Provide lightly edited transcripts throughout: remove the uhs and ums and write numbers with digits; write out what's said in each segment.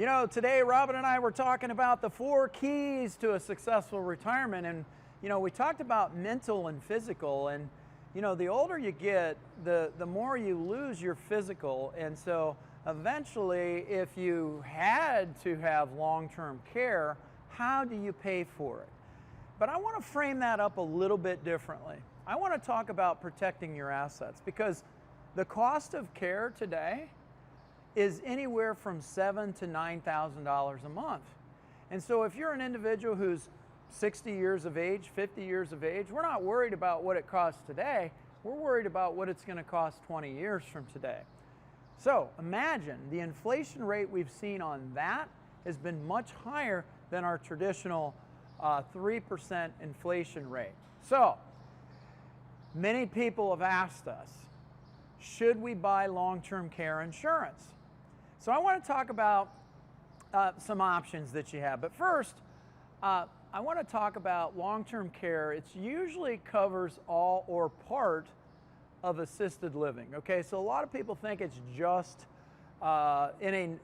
You know, today Robin and I were talking about the 4 keys to a successful retirement, and you know, we talked about mental and physical, and you know, the older you get, the more you lose your physical, and so eventually if you had to have long-term care, how do you pay for it? But I want to frame that up a little bit differently. I want to talk about protecting your assets, because the cost of care today is anywhere from $7,000 to $9,000 a month. And so if you're an individual who's 60 years of age, 50 years of age, we're not worried about what it costs today. We're worried about what it's going to cost 20 years from today. So imagine the inflation rate we've seen on that has been much higher than our traditional 3% inflation rate. So many people have asked us, should we buy long-term care insurance? So I want to talk about some options that you have. But first, I want to talk about long-term care. It usually covers all or part of assisted living. Okay, so a lot of people think it's just in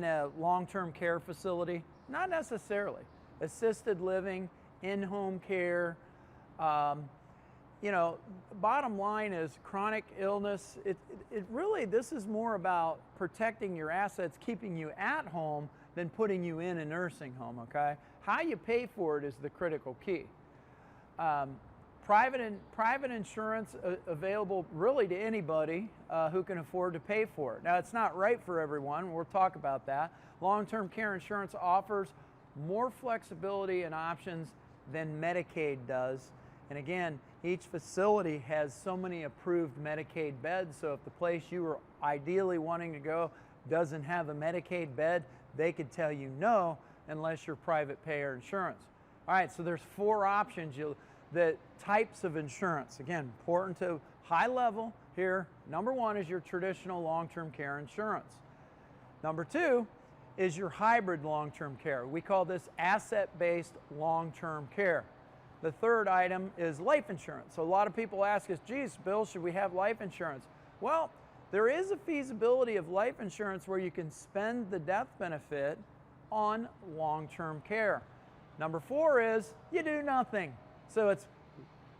a long-term care facility. Not necessarily. Assisted living, in-home care. You know, bottom line is chronic illness. It really, this is more about protecting your assets, keeping you at home than putting you in a nursing home, okay? How you pay for it is the critical key. Private insurance available really to anybody who can afford to pay for it. Now, it's not right for everyone. We'll talk about that. Long-term care insurance offers more flexibility and options than Medicaid does. And again, each facility has so many approved Medicaid beds, so if the place you were ideally wanting to go doesn't have a Medicaid bed, they could tell you no unless you're private payer insurance. All right, so there's 4 options. The types of insurance, again, important to high level here. Number 1 is your traditional long-term care insurance. Number 2 is your hybrid long-term care. We call this asset-based long-term care. The third item is life insurance. So a lot of people ask us, geez, Bill, should we have life insurance? Well, there is a feasibility of life insurance where you can spend the death benefit on long-term care. Number 4 is you do nothing. So it's,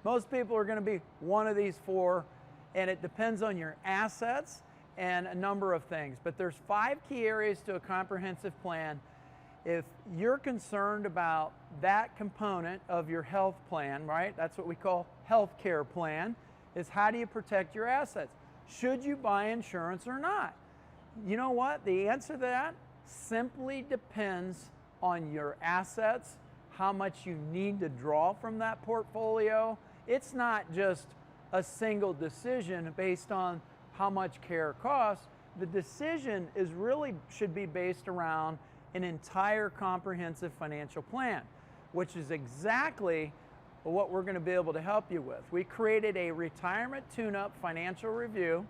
most people are going to be one of these 4, and it depends on your assets and a number of things. But there's 5 key areas to a comprehensive plan. If you're concerned about that component of your health plan, right? That's what we call health care plan, is how do you protect your assets? Should you buy insurance or not? You know what? The answer to that simply depends on your assets, how much you need to draw from that portfolio. It's not just a single decision based on how much care costs. The decision is really should be based around an entire comprehensive financial plan, which is exactly what we're going to be able to help you with. We created a retirement tune-up financial review,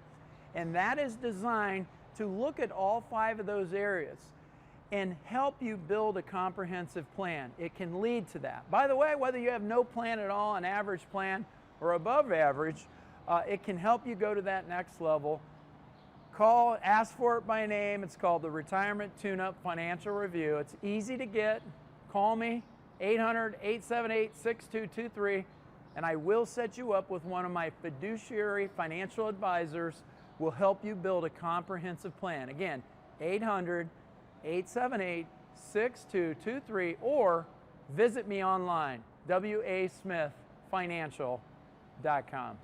and that is designed to look at all 5 of those areas and help you build a comprehensive plan. It can lead to that. By the way, whether you have no plan at all, an average plan, or above average, it can help you go to that next level. Call, ask for it by name. It's called the Retirement Tune-Up Financial Review. It's easy to get. Call me, 800-878-6223, and I will set you up with one of my fiduciary financial advisors who will help you build a comprehensive plan. Again, 800-878-6223, or visit me online, wasmithfinancial.com.